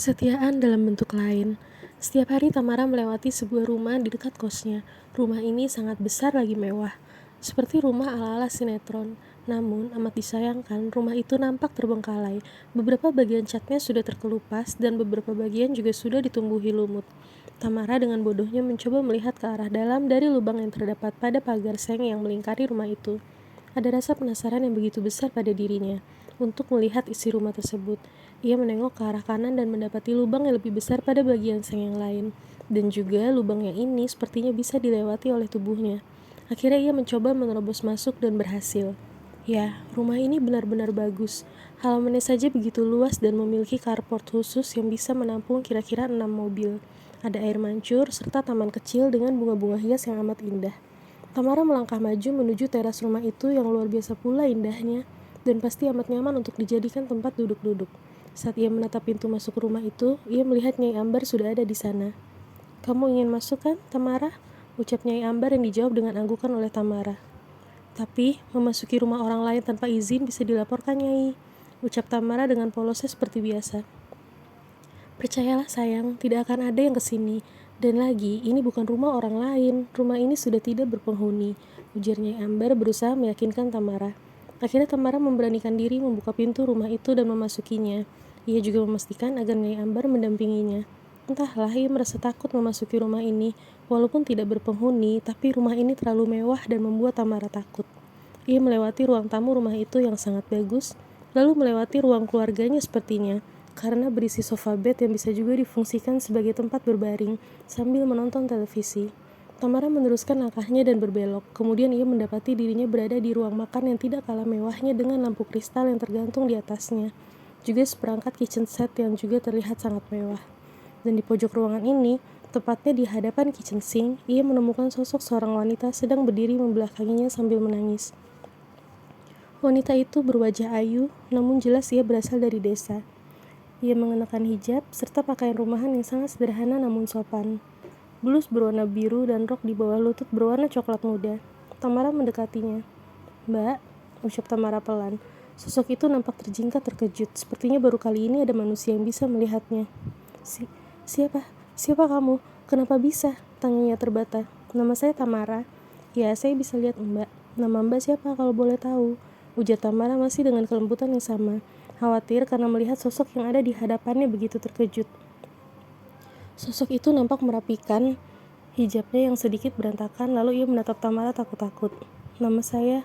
Kesetiaan dalam bentuk lain. Setiap hari Tamara melewati sebuah rumah di dekat kosnya. Rumah ini sangat besar lagi mewah, seperti rumah ala-ala sinetron. Namun, amat disayangkan, rumah itu nampak terbengkalai. Beberapa bagian catnya sudah terkelupas dan beberapa bagian juga sudah ditumbuhi lumut. Tamara dengan bodohnya mencoba melihat ke arah dalam dari lubang yang terdapat pada pagar seng yang melingkari rumah itu. Ada rasa penasaran yang begitu besar pada dirinya untuk melihat isi rumah tersebut. Ia menengok ke arah kanan dan mendapati lubang yang lebih besar pada bagian seng yang lain. Dan juga lubang yang ini sepertinya bisa dilewati oleh tubuhnya. Akhirnya ia mencoba menerobos masuk dan berhasil. Ya, rumah ini benar-benar bagus. Halamannya saja begitu luas dan memiliki carport khusus yang bisa menampung kira-kira 6 mobil. Ada air mancur serta taman kecil dengan bunga-bunga hias yang amat indah. Tamara melangkah maju menuju teras rumah itu yang luar biasa pula indahnya dan pasti amat nyaman untuk dijadikan tempat duduk-duduk. Saat ia menatap pintu masuk rumah itu, ia melihat Nyai Ambar sudah ada di sana. "Kamu ingin masuk kan, Tamara?" ucap Nyai Ambar yang dijawab dengan anggukan oleh Tamara. "Tapi, memasuki rumah orang lain tanpa izin bisa dilaporkan, Nyai," ucap Tamara dengan polosnya seperti biasa. "Percayalah sayang, tidak akan ada yang kesini. Dan lagi, ini bukan rumah orang lain. Rumah ini sudah tidak berpenghuni," ujar Nyai Ambar berusaha meyakinkan Tamara. Akhirnya Tamara memberanikan diri membuka pintu rumah itu dan memasukinya. Ia juga memastikan agar Nyai Ambar mendampinginya. Entahlah, ia merasa takut memasuki rumah ini. Walaupun tidak berpenghuni, tapi rumah ini terlalu mewah dan membuat Tamara takut. Ia melewati ruang tamu rumah itu yang sangat bagus, lalu melewati ruang keluarganya sepertinya, karena berisi sofa bed yang bisa juga difungsikan sebagai tempat berbaring sambil menonton televisi. Tamara meneruskan langkahnya dan berbelok, kemudian ia mendapati dirinya berada di ruang makan yang tidak kalah mewahnya dengan lampu kristal yang tergantung di atasnya, juga seperangkat kitchen set yang juga terlihat sangat mewah. Dan di pojok ruangan ini, tepatnya di hadapan kitchen sink, ia menemukan sosok seorang wanita sedang berdiri membelakanginya sambil menangis. Wanita itu berwajah ayu, namun jelas ia berasal dari desa. Ia mengenakan hijab serta pakaian rumahan yang sangat sederhana namun sopan. Blus berwarna biru dan rok di bawah lutut berwarna coklat muda. Tamara mendekatinya. "Mbak," ucap Tamara pelan. Sosok itu nampak terjingkat terkejut. Sepertinya baru kali ini ada manusia yang bisa melihatnya. Siapa? Siapa kamu? Kenapa bisa?" tanyanya terbata. "Nama saya Tamara." "Ya, saya bisa lihat Mbak." "Nama Mbak siapa kalau boleh tahu?" ujar Tamara masih dengan kelembutan yang sama, khawatir karena melihat sosok yang ada di hadapannya begitu terkejut. Sosok itu nampak merapikan hijabnya yang sedikit berantakan, lalu ia menatap Tamara takut-takut. "Nama saya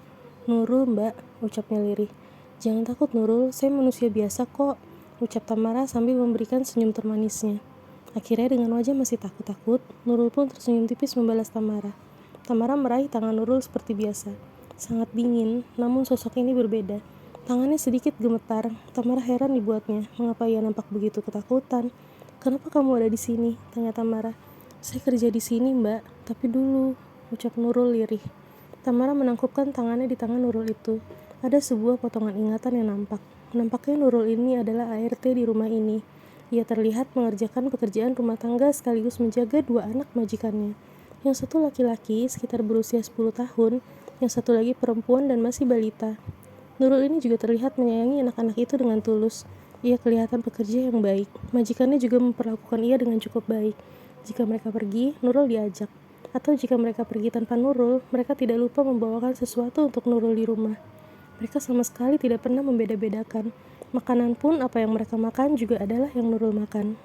Nurul, Mbak," ucapnya lirih. "Jangan takut Nurul, saya manusia biasa kok," ucap Tamara sambil memberikan senyum termanisnya. Akhirnya dengan wajah masih takut-takut, Nurul pun tersenyum tipis membalas Tamara. Tamara meraih tangan Nurul seperti biasa. Sangat dingin, namun sosok ini berbeda. Tangannya sedikit gemetar. Tamara heran dibuatnya. Mengapa ia nampak begitu ketakutan? "Kenapa kamu ada di sini?" tanya Tamara. "Saya kerja di sini, Mbak. Tapi dulu," ucap Nurul lirih. Tamara menangkupkan tangannya di tangan Nurul itu. Ada sebuah potongan ingatan yang nampak. Nampaknya Nurul ini adalah ART di rumah ini. Ia terlihat mengerjakan pekerjaan rumah tangga sekaligus menjaga dua anak majikannya. Yang satu laki-laki sekitar berusia 10 tahun, yang satu lagi perempuan dan masih balita. Nurul ini juga terlihat menyayangi anak-anak itu dengan tulus. Ia kelihatan pekerja yang baik. Majikannya juga memperlakukan ia dengan cukup baik. Jika mereka pergi, Nurul diajak. Atau jika mereka pergi tanpa Nurul, mereka tidak lupa membawakan sesuatu untuk Nurul di rumah. Mereka sama sekali tidak pernah membeda-bedakan. Makanan pun apa yang mereka makan juga adalah yang Nurul makan.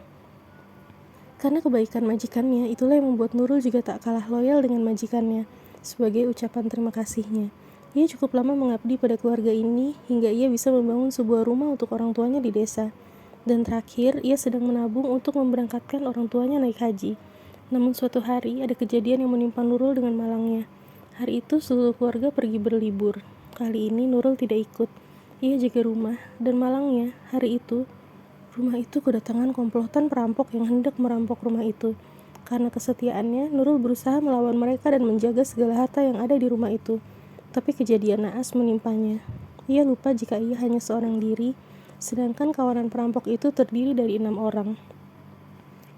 Karena kebaikan majikannya, itulah yang membuat Nurul juga tak kalah loyal dengan majikannya, sebagai ucapan terima kasihnya. Ia cukup lama mengabdi pada keluarga ini, hingga ia bisa membangun sebuah rumah untuk orang tuanya di desa. Dan terakhir, ia sedang menabung untuk memberangkatkan orang tuanya naik haji. Namun suatu hari, ada kejadian yang menimpa Nurul dengan malangnya. Hari itu seluruh keluarga pergi berlibur. Kali ini Nurul tidak ikut. Ia jaga rumah, dan malangnya, hari itu, rumah itu kedatangan komplotan perampok yang hendak merampok rumah itu. Karena kesetiaannya, Nurul berusaha melawan mereka dan menjaga segala harta yang ada di rumah itu. Tapi kejadian naas menimpanya. Ia lupa jika ia hanya seorang diri, sedangkan kawanan perampok itu terdiri dari 6 orang.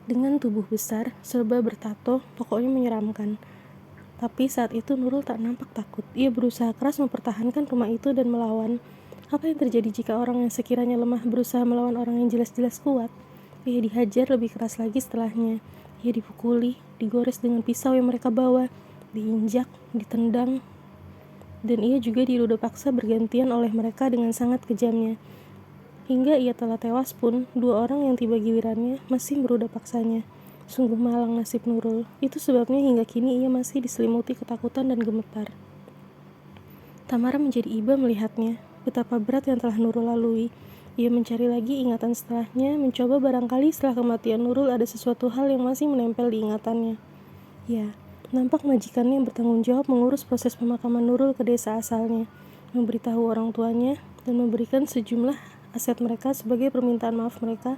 Dengan tubuh besar, serba bertato, pokoknya menyeramkan. Tapi saat itu Nurul tak nampak takut. Ia berusaha keras mempertahankan rumah itu dan melawan. Apa yang terjadi jika orang yang sekiranya lemah berusaha melawan orang yang jelas-jelas kuat? Ia dihajar lebih keras lagi setelahnya. Ia dipukuli, digores dengan pisau yang mereka bawa, diinjak, ditendang, dan ia juga diruda paksa bergantian oleh mereka dengan sangat kejamnya. Hingga ia telah tewas pun, 2 orang yang tiba gilirannya masih meruda paksanya. Sungguh malang nasib Nurul. Itu sebabnya hingga kini ia masih diselimuti ketakutan dan gemetar. Tamara menjadi iba melihatnya. Betapa berat yang telah Nurul lalui. Ia mencari lagi ingatan setelahnya, mencoba barangkali setelah kematian Nurul ada sesuatu hal yang masih menempel di ingatannya. Ya, nampak majikannya yang bertanggung jawab mengurus proses pemakaman Nurul ke desa asalnya, memberitahu orang tuanya, dan memberikan sejumlah aset mereka sebagai permintaan maaf mereka,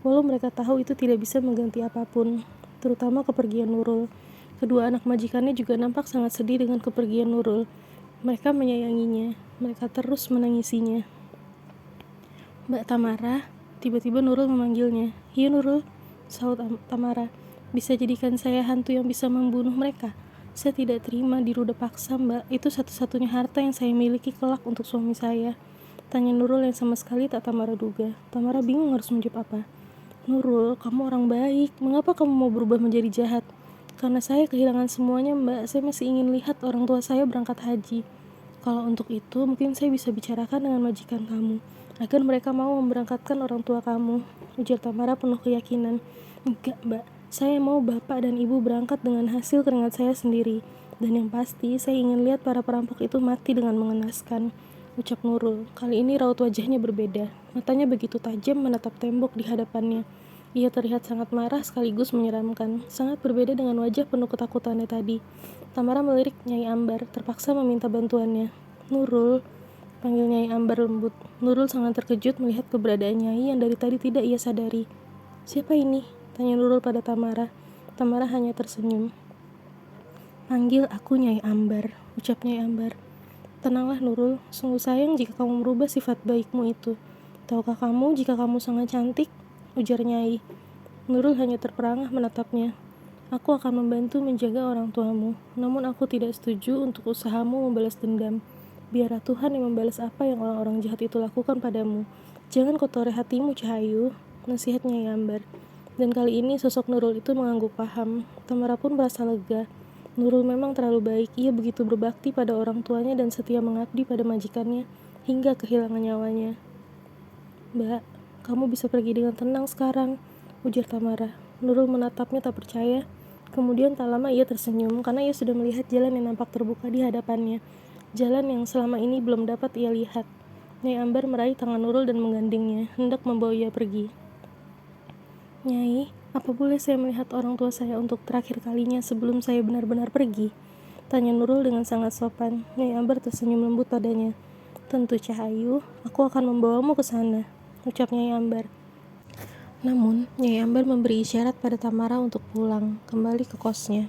walau mereka tahu itu tidak bisa mengganti apapun, terutama kepergian Nurul. Kedua anak majikannya juga nampak sangat sedih dengan kepergian Nurul. Mereka menyayanginya, mereka terus menangisinya. Mbak Tamara, tiba-tiba Nurul memanggilnya. Iya Nurul, sahut Tamara. Bisa jadikan saya hantu yang bisa membunuh mereka? Saya tidak terima diruda paksa, Mbak. Itu satu-satunya harta yang saya miliki kelak untuk suami saya. Tanya Nurul yang sama sekali tak Tamara duga. Tamara bingung harus menjawab apa. Nurul, kamu orang baik. Mengapa kamu mau berubah menjadi jahat? Karena saya kehilangan semuanya, Mbak. Saya masih ingin lihat orang tua saya berangkat haji. Kalau untuk itu, mungkin saya bisa bicarakan dengan majikan kamu, agar mereka mau memberangkatkan orang tua kamu. Ujar Tamara penuh keyakinan. Enggak, Mbak. Saya mau bapak dan ibu berangkat dengan hasil keringat saya sendiri. Dan yang pasti, saya ingin lihat para perampok itu mati dengan mengenaskan. Ucap Nurul. Kali ini raut wajahnya berbeda. Matanya begitu tajam menatap tembok di hadapannya. Ia terlihat sangat marah sekaligus menyeramkan. Sangat berbeda dengan wajah penuh ketakutannya tadi. Tamara melirik Nyai Ambar, terpaksa meminta bantuannya. Nurul, panggil Nyai Ambar lembut. Nurul sangat terkejut melihat keberadaan Nyai yang dari tadi tidak ia sadari. Siapa ini? Tanya Nurul pada Tamara. Tamara hanya tersenyum. Panggil aku Nyai Ambar, ucap Nyai Ambar. Tenanglah Nurul, sungguh sayang jika kamu merubah sifat baikmu itu. Tahukah kamu jika kamu sangat cantik? Ujar Nyai. Nurul hanya terperangah menatapnya. Aku akan membantu menjaga orang tuamu, namun aku tidak setuju untuk usahamu membalas dendam. Biarlah Tuhan yang membalas apa yang orang-orang jahat itu lakukan padamu. Jangan kotori hatimu, Cahayu, nasihat Nyai Ambar. Dan kali ini sosok Nurul itu mengangguk paham. Tamara pun merasa lega. Nurul memang terlalu baik, ia begitu berbakti pada orang tuanya dan setia mengabdi pada majikannya, hingga kehilangan nyawanya. Mbak, kamu bisa pergi dengan tenang sekarang, ujar Tamara. Nurul menatapnya tak percaya. Kemudian tak lama ia tersenyum, karena ia sudah melihat jalan yang nampak terbuka di hadapannya. Jalan yang selama ini belum dapat ia lihat. Nyai Ambar meraih tangan Nurul dan menggandengnya, hendak membawa ia pergi. Nyai, apa boleh saya melihat orang tua saya untuk terakhir kalinya sebelum saya benar-benar pergi? Tanya Nurul dengan sangat sopan. Nyai Ambar tersenyum lembut padanya. Tentu Cahayu, aku akan membawamu ke sana, ucap Nyai Ambar. Namun, Nyai Ambar memberi isyarat pada Tamara untuk pulang, kembali ke kosnya.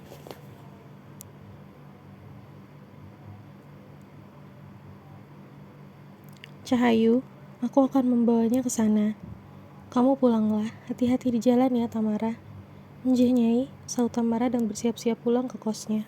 Cahayu, aku akan membawanya ke sana. Kamu pulanglah, hati-hati di jalan ya, Tamara. Nggih, Nyai, sahut Tamara dan bersiap-siap pulang ke kosnya.